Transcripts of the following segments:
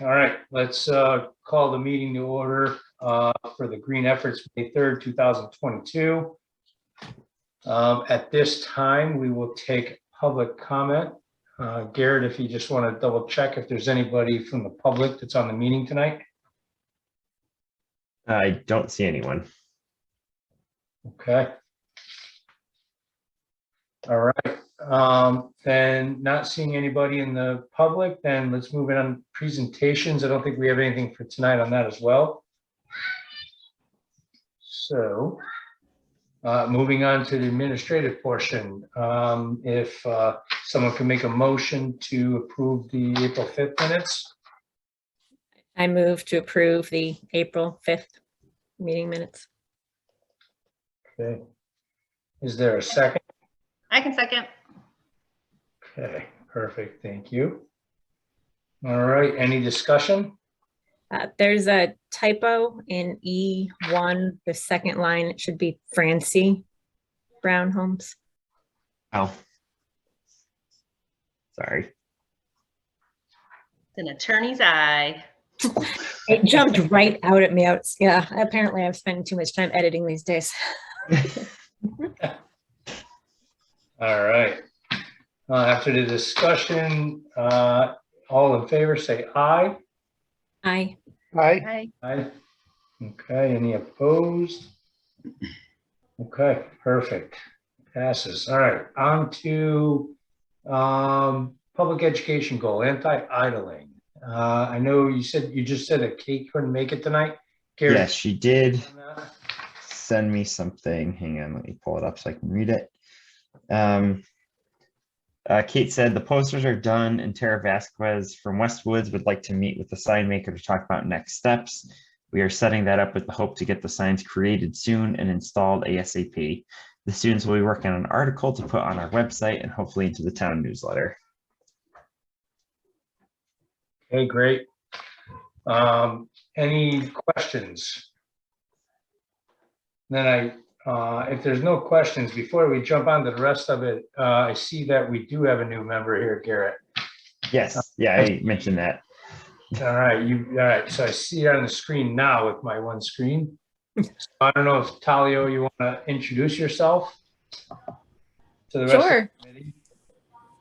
All right, let's call the meeting to order for the Green Efforts, May 3rd, 2022. At this time, we will take public comment. Garrett, if you just want to double check if there's anybody from the public that's on the meeting tonight. I don't see anyone. Okay. All right. Then not seeing anybody in the public, then let's move in on presentations. I don't think we have anything for tonight on that as well. So moving on to the administrative portion, if someone can make a motion to approve the April 5th minutes. I move to approve the April 5th meeting minutes. Okay. Is there a second? I can second. Okay, perfect. Thank you. All right, any discussion? There's a typo in E1, the second line. It should be Francie Brown Homes. Oh, sorry. It's an attorney's eye. It jumped right out at me. Yeah, apparently I'm spending too much time editing these days. All right. After the discussion, all in favor say aye. Aye. Hi. Aye. Okay, any opposed? Okay, perfect. Passes. All right, on to public education goal, anti-idling. I know you just said that Kate couldn't make it tonight. Gary, Yes, she did send me something. Hang on, let me pull it up so I can read it. Kate said the posters are done and Tara Vasquez from Westwoods would like to meet with the sign maker to talk about next steps. We are setting that up with the hope to get the signs created soon and installed ASAP. The students will be working on an article to put on our website and hopefully into the town newsletter. Okay, great. Any questions? Then if there's no questions, before we jump on to the rest of it, I see that we do have a new member here, Garrett. Yes, yeah, I mentioned that. All right, so I see it on the screen now with my one screen. So I don't know if Talio, you want to introduce yourself to the rest of Sure. the committee?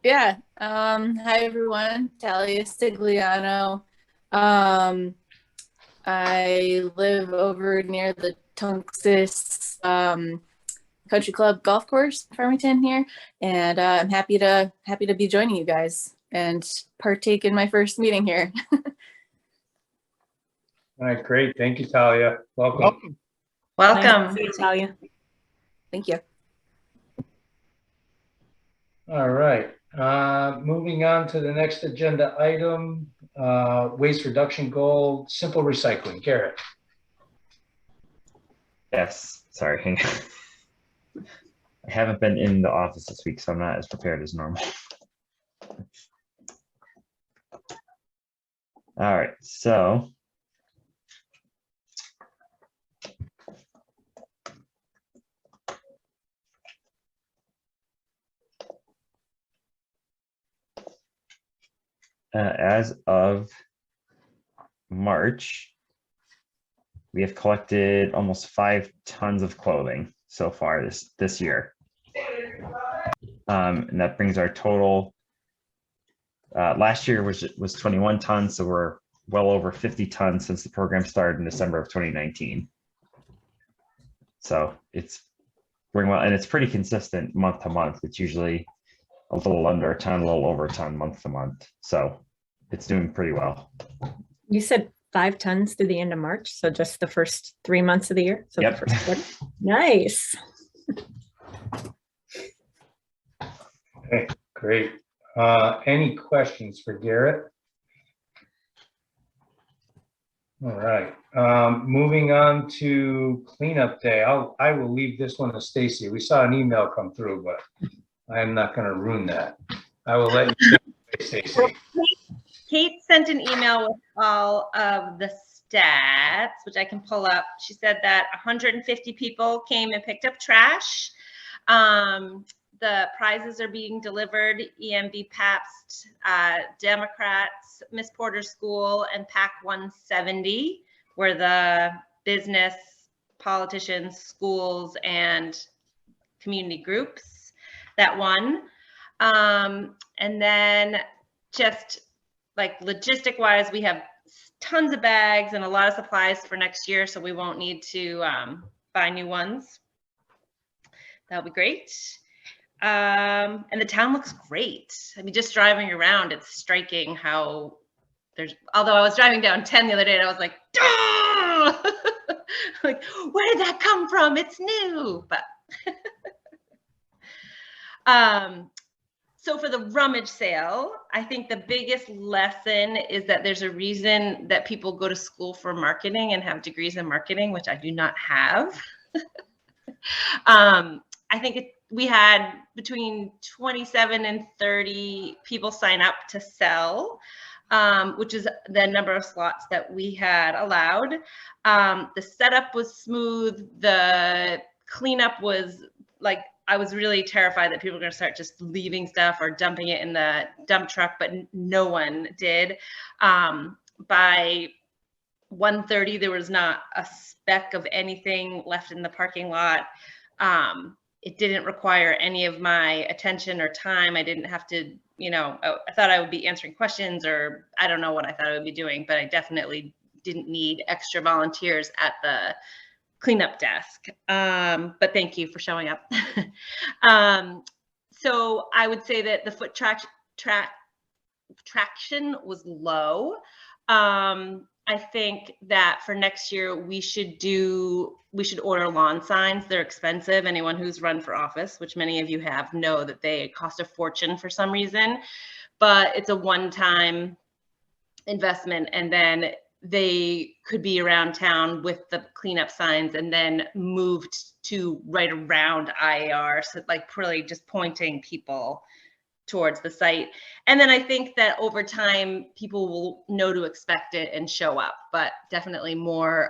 Yeah. Hi everyone. Talia Stigliano. I live over near the Tunxis Country Club golf course, Farmington here, and I'm happy to be joining you guys and partake in my first meeting here. All right, great. Thank you, Talia. Welcome. Nice Welcome. to see you, Talia. Thank you. All right, moving on to the next agenda item, waste reduction goal, simple recycling. Garrett. Yes, sorry, hang on. I haven't been in the office this week, so I'm not as prepared as normal. All right, so as of March, we have collected almost 5 tons of clothing so far this year. And that brings our total. Last year was 21 tons, so we're well over 50 tons since the program started in December of 2019. So it's going well, and it's pretty consistent month to month. It's usually a little under a ton, a little over a ton month to month. So it's doing pretty well. You said 5 tons through the end of March, so just the first 3 months of the year. So Yep. the first quarter. Nice. Okay, great. Any questions for Garrett? All right, moving on to cleanup day. I will leave this one to Stacy. We saw an email come through, but I am not going to ruin that. I will let you say, Stacy. Kate sent an email with all of the stats, which I can pull up. She said that 150 people came and picked up trash. The the prizes are being delivered. EMB Pabst, Democrats, Miss Porter School, and PAC 170 were the business, politicians, schools, and community groups that won. And then just like logistic wise, we have tons of bags and a lot of supplies for next year, so we won't need to buy new ones. That'll be great. And the town looks great. I mean, just driving around, it's striking how although I was driving down 10 the other day and I was like, like, where did that come from? It's new, but. So for the rummage sale, I think the biggest lesson is that there's a reason that people go to school for marketing and have degrees in marketing, which I do not have. I think we had between 27 and 30 people sign up to sell, which is the number of slots that we had allowed. The setup was smooth. The cleanup was like, I was really terrified that people were going to start just leaving stuff or dumping it in the dump truck, but no one did. By 1:30, there was not a speck of anything left in the parking lot. It didn't require any of my attention or time. I didn't have to, I thought I would be answering questions, or I don't know what I thought I would be doing, but I definitely didn't need extra volunteers at the cleanup desk. But thank you for showing up. So I would say that the foot traction was low. I think that for next year, we should order lawn signs. They're expensive. Anyone who's run for office, which many of you have, know that they cost a fortune for some reason, but it's a one-time investment. And then they could be around town with the cleanup signs and then moved to right around IAR. So like really just pointing people towards the site. And then I think that over time, people will know to expect it and show up, but definitely more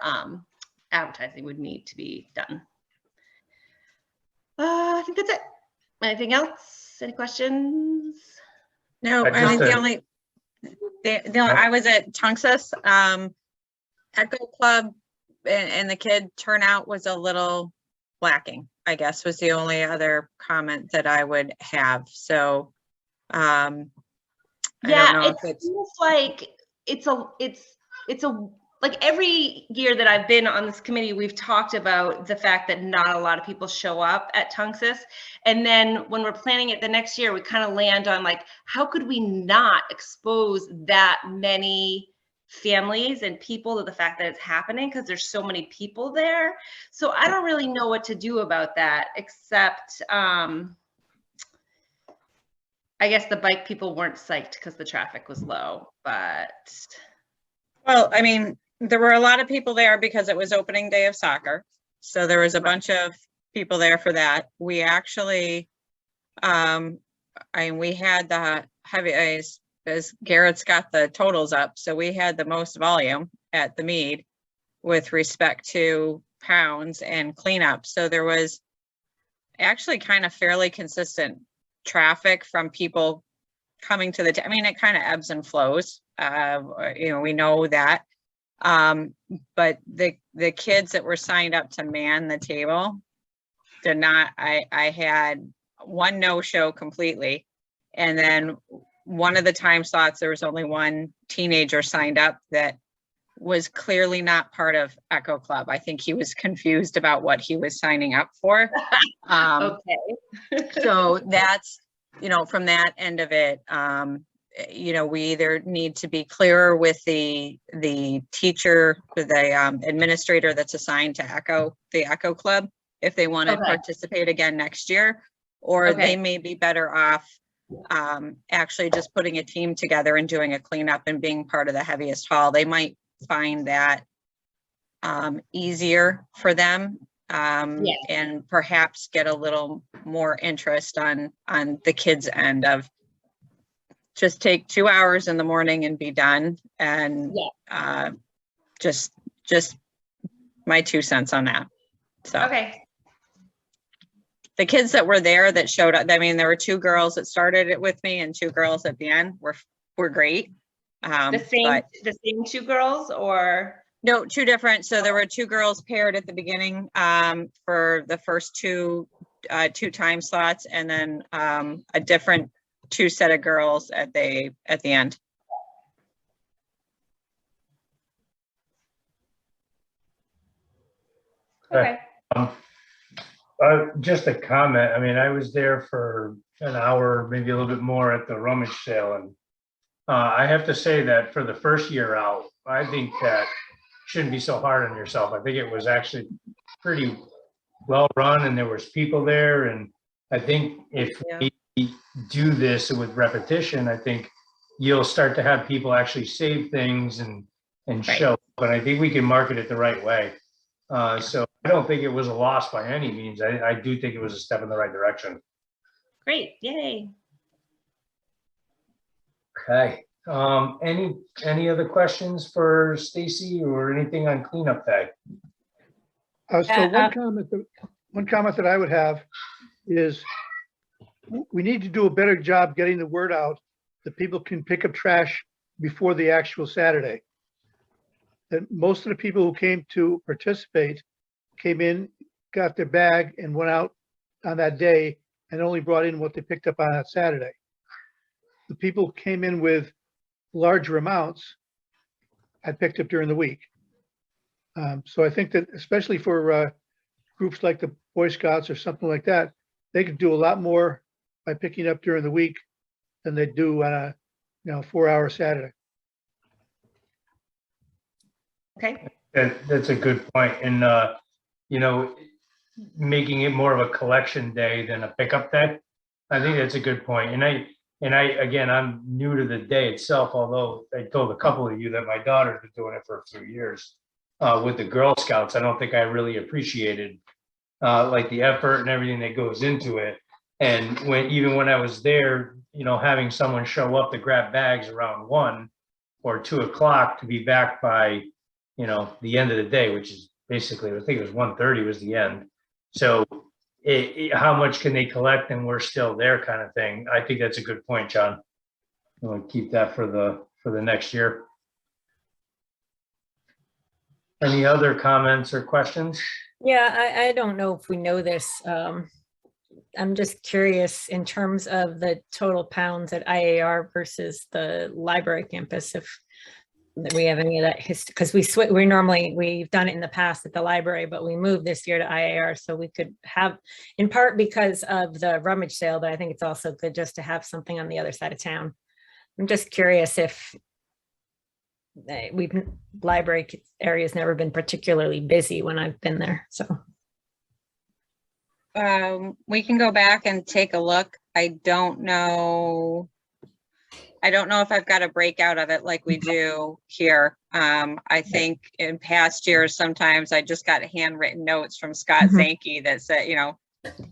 advertising would need to be done. I think that's it. Anything else? Any questions? No, I I mean, just, I was at Tunxus, Echo Club, and the kid turnout was a little lacking, I guess, was the only other comment that I would have. So, I don't know if it feels like it's like every year that I've been on this committee, we've talked about the fact that not a lot of people show up at Tunxus. And then when we're planning it the next year, we kind of land on like, how could we not expose that many families and people to the fact that it's happening, because there's so many people there. So I don't really know what to do about that, except I guess the bike people weren't psyched because the traffic was low, but. Well, I mean, there were a lot of people there because it was opening day of soccer. So there was a bunch of people there for that. We actually, we had the heavy, as Garrett's got the totals up. So we had the most volume at the meet with respect to pounds and cleanup. So there was actually kind of fairly consistent traffic from people coming to the, I mean, it kind of ebbs and flows. We know that. But the kids that were signed up to man the table did not, I had one no-show completely. And then one of the time slots, there was only one teenager signed up that was clearly not part of Echo Club. I think he was confused about what he was signing up for. Okay. So that's, from that end of it, we either need to be clearer with the teacher, the administrator that's assigned to the Echo Club, if they want to participate again next year, or they may be better off actually just putting a team together and doing a cleanup and being part of the heaviest haul. They might find that easier for them. And perhaps get a little more interest on the kids' end of just take 2 hours in the morning and be done. And just my 2 cents on that. So Okay. the kids that were there that showed up, I mean, there were 2 girls that started it with me and 2 girls at the end were great. The same 2 girls or? No, 2 different. So there were 2 girls paired at the beginning for the first 2 time slots, and then a different 2 set of girls at the end. Okay. Just a comment. I mean, I was there for an hour, maybe a little bit more at the rummage sale, and I have to say that for the first year out, I think that shouldn't be so hard on yourself. I think it was actually pretty well run, and there was people there, and I think if Yeah. we do this with repetition, I think you'll start to have people actually save things and Right. show. But I think we can market it the right way. So I don't think it was a loss by any means. I do think it was a step in the right direction. Great, yay. Okay, any other questions for Stacy or anything on cleanup day? So Uh, one comment that I would have is we need to do a better job getting the word out that people can pick up trash before the actual Saturday. That most of the people who came to participate came in, got their bag and went out on that day and only brought in what they picked up on that Saturday. The people who came in with larger amounts had picked up during the week. So I think that especially for groups like the Boy Scouts or something like that, they could do a lot more by picking up during the week than they do on a 4-hour Saturday. Okay, That's a good point. And, making it more of a collection day than a pickup day. I think that's a good point. And again, I'm new to the day itself, although I told a couple of you that my daughter's been doing it for a few years. With the Girl Scouts, I don't think I really appreciated like the effort and everything that goes into it. And even when I was there, having someone show up to grab bags around 1 or 2 o'clock to be back by, the end of the day, which is basically, I think it was 1:30 was the end. So how much can they collect and we're still there kind of thing. I think that's a good point, John. I'm gonna keep that for the next year. Any other comments or questions? Yeah, I don't know if we know this. I'm just curious in terms of the total pounds at IAR versus the library campus, if we have any of that history, because we've done it in the past at the library, but we moved this year to IAR, so we could have, in part because of the rummage sale, but I think it's also good just to have something on the other side of town. I'm just curious if library area's never been particularly busy when I've been there, so. We can go back and take a look. I don't know if I've got a breakout of it like we do here. I think in past years, sometimes I just got handwritten notes from Scott Zanke that said,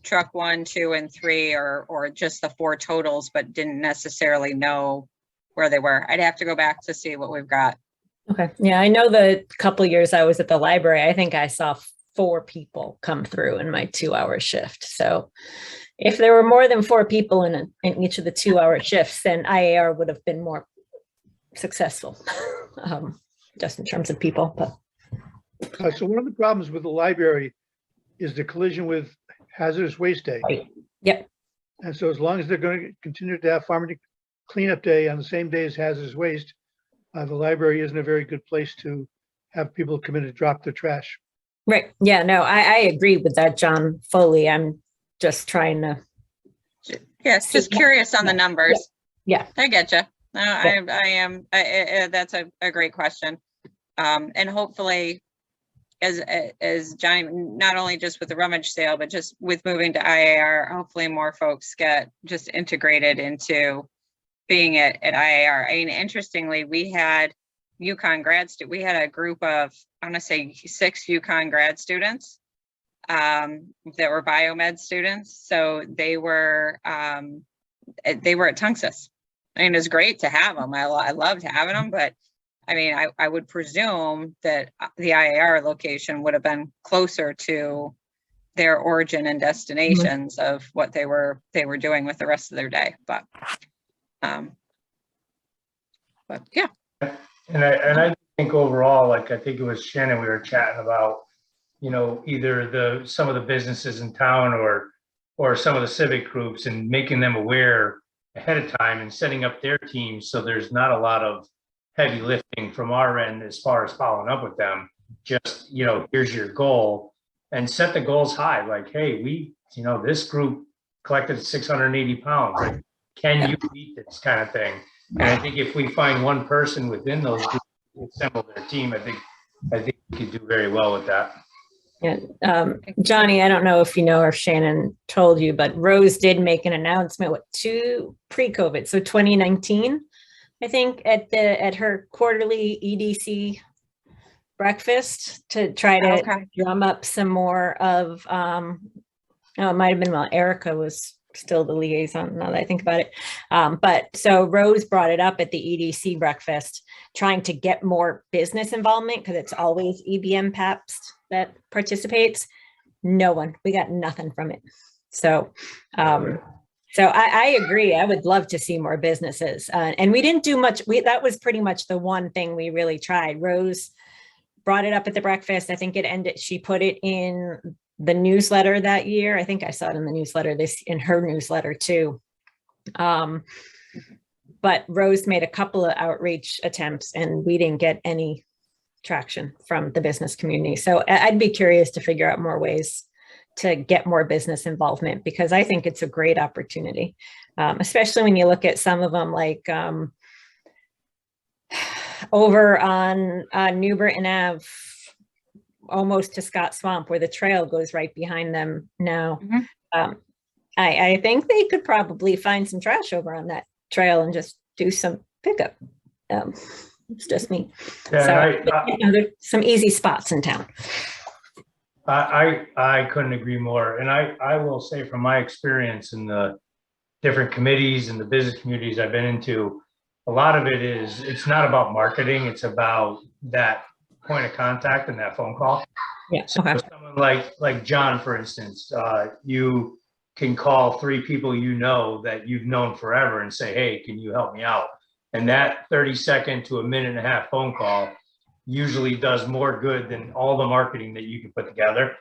truck 1, 2, and 3, or just the 4 totals, but didn't necessarily know where they were. I'd have to go back to see what we've got. Okay, yeah, I know the couple years I was at the library, I think I saw 4 people come through in my 2-hour shift. So if there were more than 4 people in each of the 2-hour shifts, then IAR would have been more successful, just in terms of people. But So one of the problems with the library is the collision with hazardous waste day. Right. Yep. And so as long as they're going to continue to have farm cleanup day on the same day as hazardous waste, the library isn't a very good place to have people come in to drop their trash. Right. Yeah, no, I agree with that, John, fully. I'm just trying to. Yes, just curious on the numbers. Yeah. I get you. No, I am. That's a great question. And hopefully, as Johnny, not only just with the rummage sale, but just with moving to IAR, hopefully more folks get just integrated into being at IAR. I mean, interestingly, we had UConn we had a group of, I want to say 6 UConn grad students that were biomed students. So they were at Tunxis. I mean, it was great to have them. I loved having them, but I mean, I would presume that the IAR location would have been closer to their origin and destinations of what they were doing with the rest of their day. But yeah. And I think overall, like, I think it was Shannon, we were chatting about, you know, either some of the businesses in town or some of the civic groups, and making them aware ahead of time and setting up their teams. So there's not a lot of heavy lifting from our end as far as following up with them. Just, you know, here's your goal, and set the goals high. Like, hey, you know, this group collected 680 pounds. Like, can you beat this kind of thing? And I think if we find one person within those groups to assemble their team, I think we could do very well with that. Yeah, Johnny, I don't know if you know or if Shannon told you, but Rose did make an announcement pre-COVID, so 2019, I think, at her quarterly EDC breakfast to try to drum up some more of. It might have been while Erica was still the liaison, now that I think about it. But so Rose brought it up at the EDC breakfast, trying to get more business involvement, because it's always EBM Pabst that participates. We got nothing from it. So I agree. I would love to see more businesses. And we didn't do much. That was pretty much the one thing we really tried. Rose brought it up at the breakfast. I think she put it in the newsletter that year. I think I saw it in the newsletter, in her newsletter too. But Rose made a couple of outreach attempts and we didn't get any traction from the business community. So I'd be curious to figure out more ways to get more business involvement, because I think it's a great opportunity, especially when you look at some of them, like over on New Britain Ave, almost to Scott Swamp, where the trail goes right behind them now. I think they could probably find some trash over on that trail and just do some pickup. It's just me. Yeah, so there's some easy spots in town. I couldn't agree more. And I will say, from my experience in the different committees and the business communities I've been into, a lot of it's not about marketing. It's about that point of contact and that phone call. Yeah. So Okay. someone like John, for instance, you can call 3 people you know that you've known forever and say, hey, can you help me out? And that 30-second to a minute-and-a-half phone call usually does more good than all the marketing that you can put together.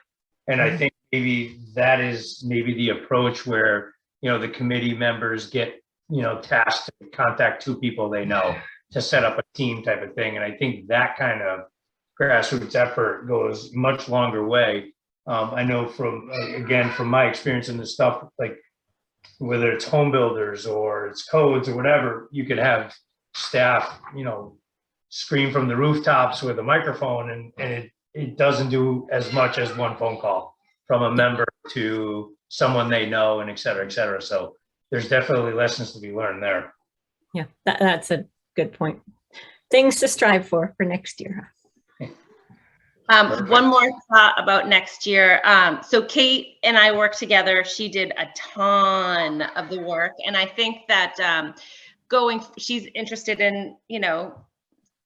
And I think maybe that is the approach where, you know, the committee members get, you know, tasked to contact 2 people they know to set up a team type of thing. And I think that kind of grassroots effort goes much longer way. I know from my experience in this stuff, like whether it's home builders or it's codes or whatever, you could have staff, you know, scream from the rooftops with a microphone, and it doesn't do as much as one phone call from a member to someone they know, and et cetera, et cetera. So there's definitely lessons to be learned there. Yeah, that's a good point. Things to strive for next year. One more thought about next year. So Kate and I worked together. She did a ton of the work. And I think that she's interested in, you know,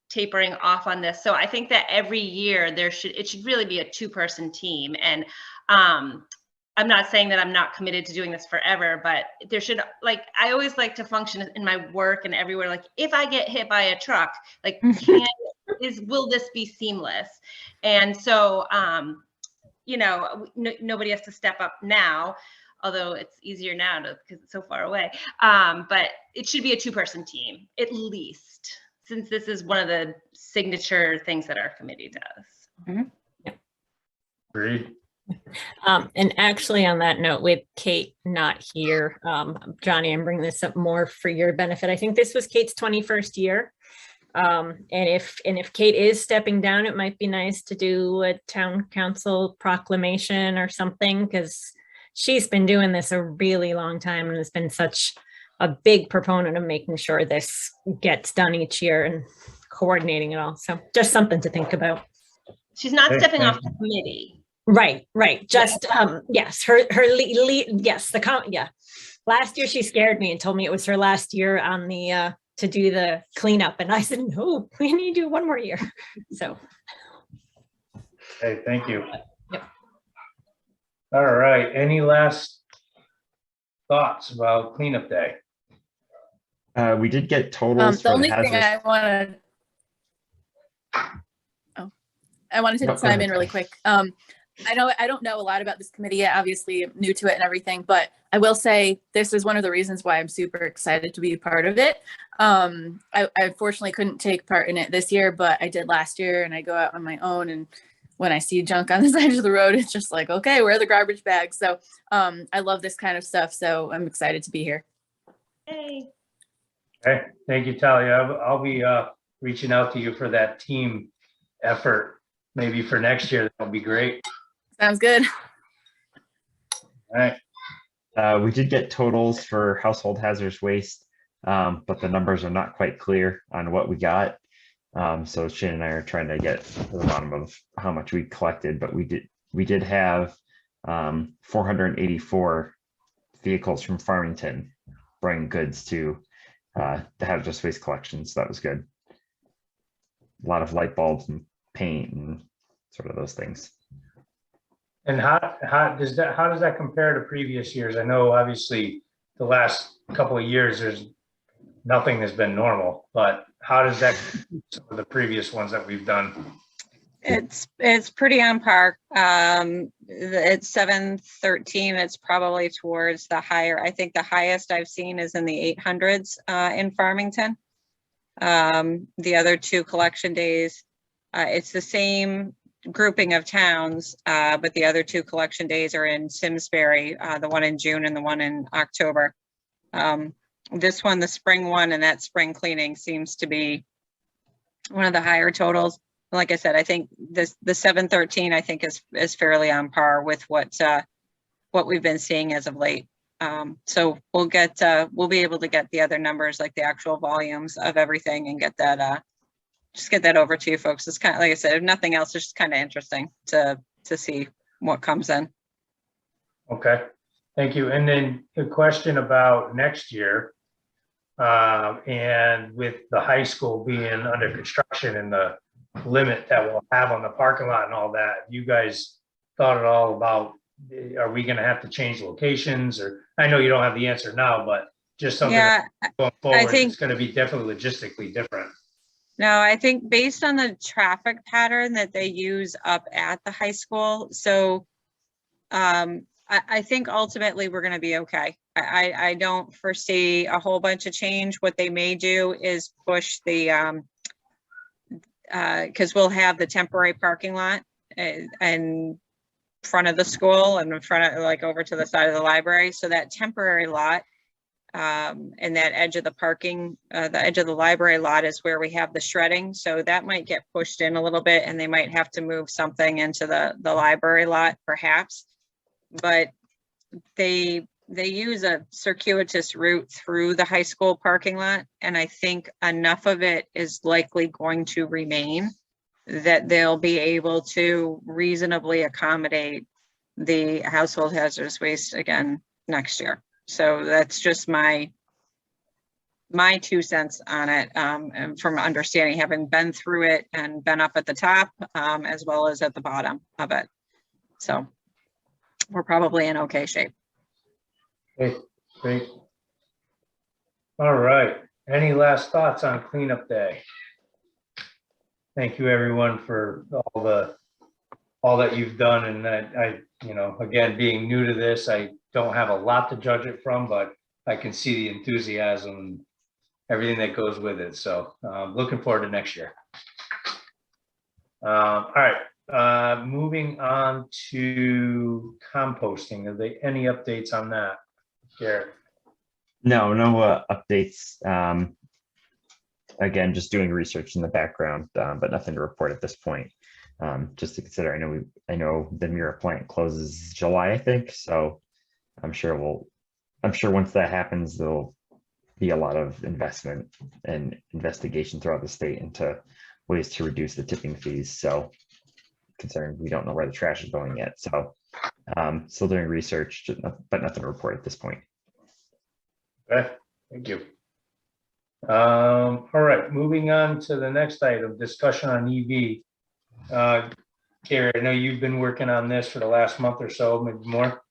tapering off on this. So I think that every year it should really be a 2-person team. And I'm not saying that I'm not committed to doing this forever, but there should, like, I always like to function in my work and everywhere. Like, if I get hit by a truck, like, will this be seamless? And so, you know, nobody has to step up now, although it's easier now because it's so far away. But it should be a 2-person team, at least, since this is one of the signature things that our committee does. Agreed. And actually, on that note, with Kate not here, Johnny, I'm bringing this up more for your benefit. I think this was Kate's 21st year. And if Kate is stepping down, it might be nice to do a town council proclamation or something, because she's been doing this a really long time and has been such a big proponent of making sure this gets done each year and coordinating it all. So just something to think about. She's not stepping off the committee. Right. Just, yes, last year she scared me and told me it was her last year on the, to do the cleanup. And I said, no, we need to do one more year. So. Hey, thank you. Yep. All right, any last thoughts about cleanup day? We did get totals The for the only thing hazardous. I wanted to No, go chime ahead, in really Kelly. quick. I don't know a lot about this committee yet. Obviously, I'm new to it and everything, but I will say this is one of the reasons why I'm super excited to be a part of it. I unfortunately couldn't take part in it this year, but I did last year, and I go out on my own. And when I see junk on the side of the road, it's just like, okay, where are the garbage bags? So I love this kind of stuff. So I'm excited to be here. Hey. Okay, thank you, Talia. I'll be reaching out to you for that team effort. Maybe for next year, that'll be great. Sounds good. All right, We did get totals for household hazardous waste, but the numbers are not quite clear on what we got. So Shane and I are trying to get to the bottom of how much we collected, but we did have 484 vehicles from Farmington bringing goods to the hazardous waste collection, so that was good. A lot of light bulbs and paint and sort of those things. and how does that compare to previous years? I know obviously the last couple of years, nothing has been normal, but how does that compare to some of the previous ones that we've done? It's pretty on par. It's 713. It's probably towards the higher. I think the highest I've seen is in the 800s in Farmington. The other two collection days, it's the same grouping of towns, but the other two collection days are in Simsbury, the one in June and the one in October. This one, the spring one, and that spring cleaning seems to be one of the higher totals. Like I said, I think the 713 I think is fairly on par with what we've been seeing as of late. So we'll be able to get the other numbers, like the actual volumes of everything, and get that just get that over to you folks. It's kind of, like I said, if nothing else, it's just kind of interesting to see what comes in. Okay, thank you. And then the question about next year, and with the high school being under construction and the limit that we'll have on the parking lot and all that, you guys thought at all about, are we gonna have to change locations? Or I know you don't have the answer now, but just something Yeah, going forward, think- it's gonna be definitely logistically different. no, I think based on the traffic pattern that they use up at the high school, so I think ultimately we're going to be okay. I don't foresee a whole bunch of change. What they may do is push the, because we'll have the temporary parking lot in front of the school and in front of, like, over to the side of the library. So that temporary lot and that edge of the parking, the edge of the library lot is where we have the shredding. So that might get pushed in a little bit, and they might have to move something into the library lot perhaps. But they use a circuitous route through the high school parking lot, and I think enough of it is likely going to remain that they'll be able to reasonably accommodate the household hazardous waste again next year. So that's just my 2 cents on it, and from understanding, having been through it and been up at the top as well as at the bottom of it. So we're probably in okay shape. Okay, great. All right, any last thoughts on cleanup day? Thank you, everyone, for all that you've done. And I, again, being new to this, I don't have a lot to judge it from, but I can see the enthusiasm and everything that goes with it. So looking forward to next year. All right, moving on to composting. Are there any updates on that, Garrett? No updates. Again, just doing research in the background, but nothing to report at this point. Just to consider, I know the Mira plant closes July, I think. So I'm sure once that happens, there'll be a lot of investment and investigation throughout the state into ways to reduce the tipping fees. So considering we don't know where the trash is going yet. So still doing research, but nothing to report at this point. Okay, thank you. All right, moving on to the next item, discussion on EV. Gary, I know you've been working on this for the last month or so, maybe more.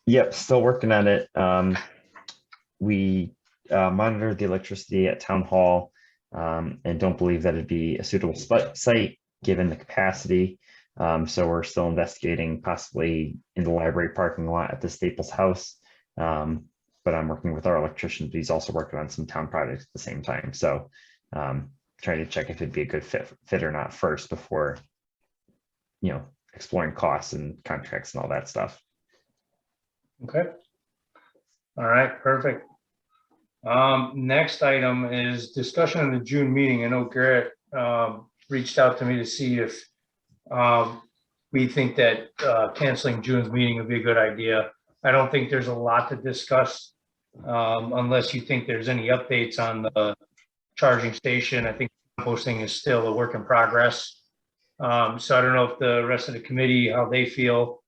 Yep, still working on it. We monitored the electricity at town hall and don't believe that it'd be a suitable site given the capacity. So we're still investigating possibly in the library parking lot at the Staples House. But I'm working with our electrician, but he's also working on some town projects at the same time. So trying to check if it'd be a good fit or not first before, exploring costs and contracts and all that stuff. Okay. All right, perfect. Next item is discussion of the June meeting. I know Garrett reached out to me to see if we think that canceling June's meeting would be a good idea. I don't think there's a lot to discuss unless you think there's any updates on the charging station. I think posting is still a work in progress. So I don't know if the rest of the committee, how they feel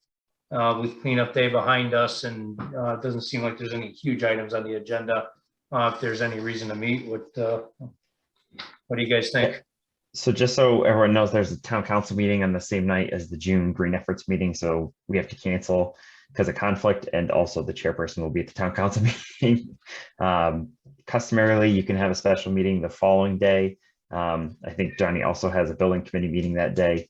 with cleanup day behind us, and it doesn't seem like there's any huge items on the agenda. If there's any reason to meet, what do you guys think? So just so everyone knows, there's a town council meeting on the same night as the June Green Efforts meeting. So we have to cancel because of conflict, and also the chairperson will be at the town council meeting. Customarily, you can have a special meeting the following day. I think Johnny also has a building committee meeting that day.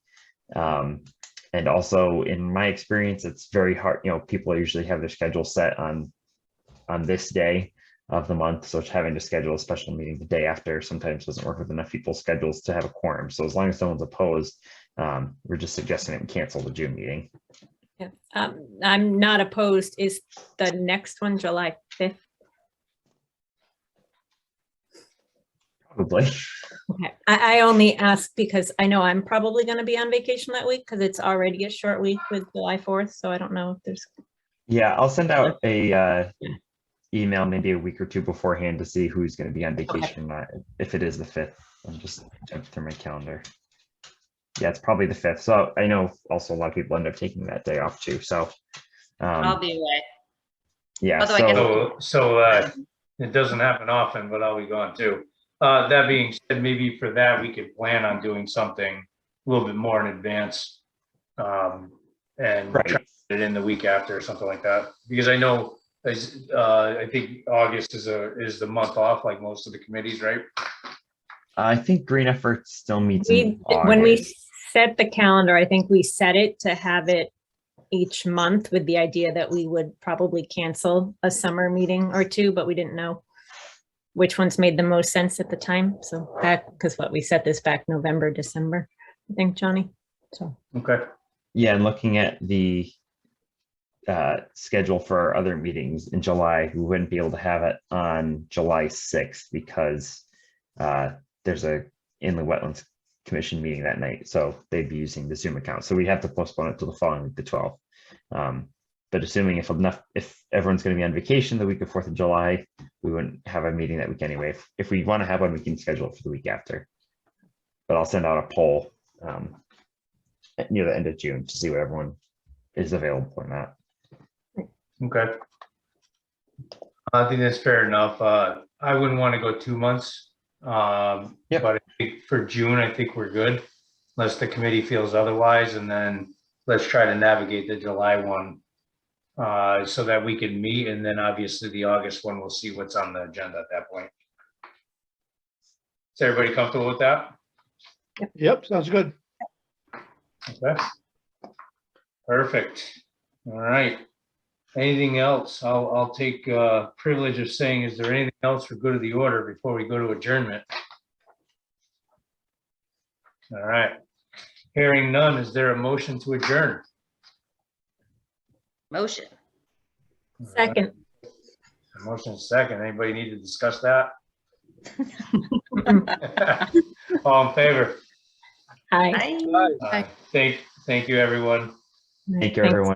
And also in my experience, it's very hard, people usually have their schedule set on this day of the month. So having to schedule a special meeting the day after sometimes doesn't work with enough people's schedules to have a quorum. So as long as someone's opposed, we're just suggesting that we cancel the June meeting. Yeah. I'm not opposed. Is the next one July 5th? Probably. Okay. I only ask because I know I'm probably going to be on vacation that week because it's already a short week with July 4th. So I don't know if there's. Yeah, I'll send out a email maybe a week or two beforehand to see who's going to be on vacation or not. If it is the 5th, I'm just jump through my calendar. Yeah, it's probably the 5th. So I know also a lot of people end up taking that day off too. So I'll be away. yeah, Although I guess- So it doesn't happen often, but I'll be gone too. That being said, maybe for that, we could plan on doing something a little bit more in advance. And Right. try to get it in the week after or something like that. Because I know, I think August is the month off, like most of the committees, right? I think Green Efforts still meets When in we August. set the calendar, I think we set it to have it each month with the idea that we would probably cancel a summer meeting or two, but we didn't know which ones made the most sense at the time. So because we set this back November, December, I think, Johnny. So Okay. Yeah, and looking at the schedule for our other meetings in July, we wouldn't be able to have it on July 6th because there's a Inland Wetlands Commission meeting that night. So they'd be using the Zoom account. So we'd have to postpone it to the following week, the 12th. But assuming if everyone's going to be on vacation the week of 4th of July, we wouldn't have a meeting that week anyway. If we want to have one, we can schedule it for the week after. But I'll send out a poll near the end of June to see what everyone is available or not. Okay. I think that's fair enough. I wouldn't want to go 2 months. Yep. But I think for June, I think we're good, unless the committee feels otherwise, and then let's try to navigate the July one so that we can meet, and then obviously the August one, we'll see what's on the agenda at that point. Is everybody comfortable with that? Yep, sounds good. Okay. Perfect. All right. Anything else? I'll take privilege of saying, is there anything else for good of the order before we go to adjournment? All right. Hearing none, is there a motion to adjourn? Motion. second. A motion is second. Anybody need to discuss that? All in favor? Hi. Bye. Thank you, everyone. Thank you, Thanks. everyone.